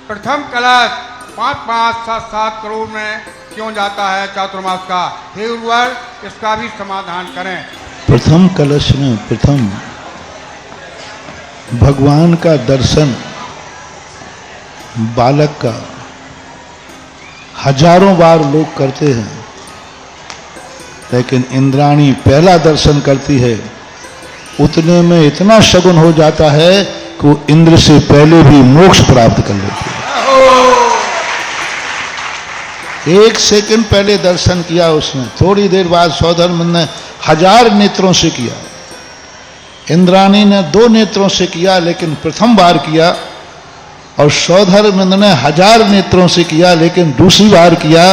प्रथम कलश 5-5, 7-7 करोड़ में क्यों जाता है चातुर्मास का? हे उर्वर, इसका भी समाधान करें। प्रथम कलश में प्रथम भगवान का दर्शन बालक का हजारों बार लोग करते हैं, लेकिन इंद्राणी पहला दर्शन करती है। उतने में इतना शगुन हो जाता है कि वो इंद्र से पहले भी मोक्ष प्राप्त कर लेती है। 1 सेकंड पहले दर्शन किया उसने, थोड़ी देर बाद सौधर्म ने 1000 नेत्रों से किया, इंद्राणी ने 2 नेत्रों से किया, लेकिन प्रथम बार किया। और सौधर्म ने 1000 नेत्रों से किया, लेकिन दूसरी बार किया।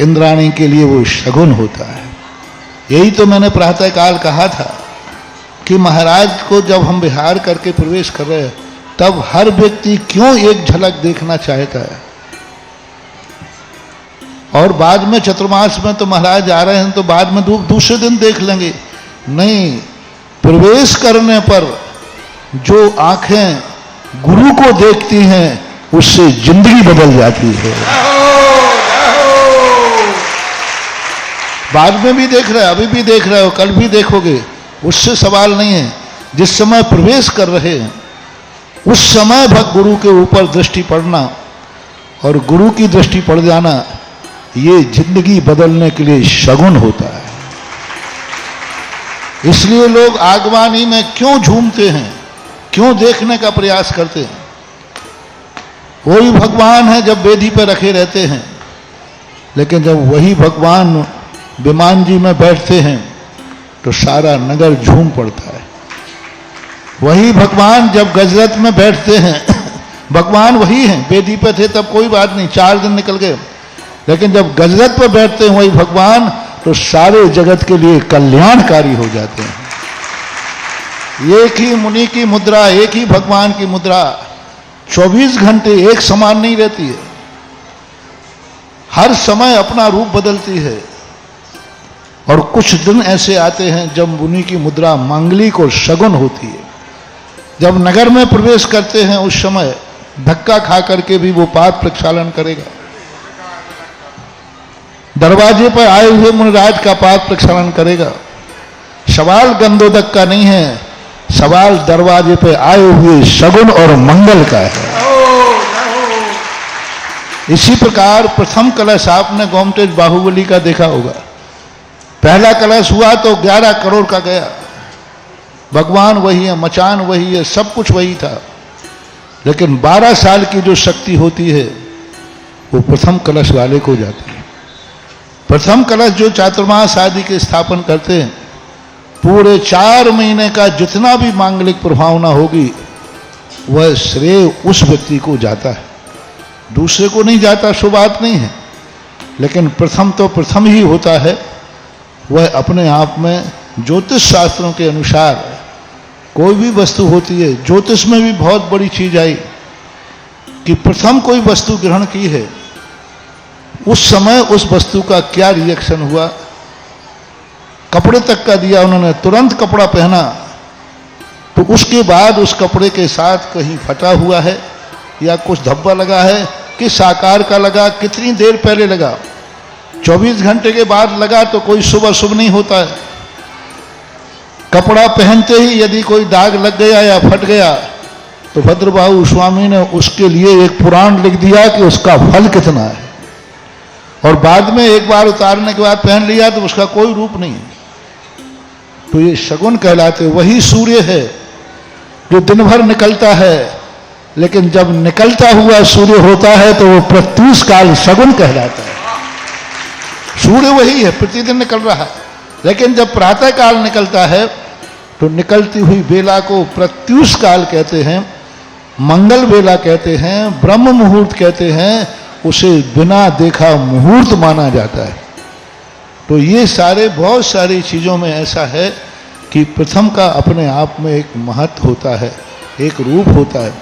इंद्राणी के लिए वो शगुन होता है। यही तो मैंने प्रातःकाल कहा था कि महाराज को जब हम विहार करके प्रवेश कर रहे हैं, तब हर व्यक्ति क्यों एक झलक देखना चाहता है। और बाद में चतुर्मास में तो महाराज आ रहे हैं, तो बाद में दूसरे दिन देख लेंगे। नहीं, प्रवेश करने पर जो आंखें गुरु को देखती हैं, उससे जिंदगी बदल जाती है। बाद में भी देख रहे हो, अभी भी देख रहे हो, कल भी देखोगे, उससे सवाल नहीं है। जिस समय प्रवेश कर रहे हैं उस समय भक्त गुरु के ऊपर दृष्टि पड़ना और गुरु की दृष्टि पड़ जाना, ये जिंदगी बदलने के लिए शगुन होता है। इसलिए लोग आगवानी में क्यों झूमते हैं, क्यों देखने का प्रयास करते हैं। वही भगवान है जब वेदी पर रखे रहते हैं, लेकिन जब वही भगवान विमान जी में बैठते हैं तो सारा नगर झूम पड़ता है। वही भगवान जब गजरत में बैठते हैं, भगवान वही हैं, वेदी पे थे तब कोई बात नहीं, 4 दिन निकल गए, लेकिन जब गजरत पर बैठते हैं वही भगवान, तो सारे जगत के लिए कल्याणकारी हो जाते हैं। एक ही मुनि की मुद्रा, एक ही भगवान की मुद्रा 24 घंटे एक समान नहीं रहती है, हर समय अपना रूप बदलती है। और कुछ दिन ऐसे आते हैं जब मुनि की मुद्रा मांगलिक और शगुन होती है। जब नगर में प्रवेश करते हैं उस समय धक्का खा करके भी वो पाद प्रक्षालन करेगा। दरवाजे पर आए हुए मुनिराज का पाद प्रक्षालन करेगा। सवाल गंधोदक का नहीं है, सवाल दरवाजे पे आए हुए शगुन और मंगल का है। इसी प्रकार प्रथम कलश आपने गोमतेज बाहुबली का देखा होगा। पहला कलश हुआ तो 11 करोड़ का गया। भगवान वही है, मचान वही है, सब कुछ वही था, लेकिन 12 साल की जो शक्ति होती है वो प्रथम कलश वाले को जाती है। प्रथम कलश जो चातुर्मास आदि के स्थापन करते हैं, पूरे 4 महीने का जितना भी मांगलिक प्रभावना होगी वह श्रेय उस व्यक्ति को जाता है, दूसरे को नहीं जाता। सो बात नहीं है, लेकिन प्रथम तो प्रथम ही होता है। वह अपने आप में ज्योतिष शास्त्रों के अनुसार कोई भी वस्तु होती है, ज्योतिष में भी बहुत बड़ी चीज आई कि प्रथम कोई वस्तु ग्रहण की है, उस समय उस वस्तु का क्या रिएक्शन हुआ। कपड़े तक का दिया उन्होंने, तुरंत कपड़ा पहना तो उसके बाद उस कपड़े के साथ कहीं फटा हुआ है या कुछ धब्बा लगा है, किस आकार का लगा, कितनी देर पहले लगा, 24 घंटे के बाद लगा तो कोई शुभ अशुभ नहीं होता है। कपड़ा पहनते ही यदि कोई दाग लग गया या फट गया तो भद्रबाहु स्वामी ने उसके लिए एक पुराण लिख दिया कि उसका फल कितना है, और बाद में एक बार उतारने के बाद पहन लिया तो उसका कोई रूप नहीं है। तो ये शगुन कहलाते। वही सूर्य है जो दिन भर निकलता है, लेकिन जब निकलता हुआ सूर्य होता है तो वो प्रत्यूष काल शगुन कहलाता है। सूर्य वही है, प्रतिदिन निकल रहा है, लेकिन जब प्रातः काल निकलता है तो निकलती हुई बेला को प्रत्यूष काल कहते हैं, मंगल बेला कहते हैं, ब्रह्म मुहूर्त कहते हैं। उसे बिना देखा मुहूर्त माना जाता है। तो ये सारे बहुत सारी चीज़ों में ऐसा है कि प्रथम का अपने आप में एक महत्व होता है, एक रूप होता है।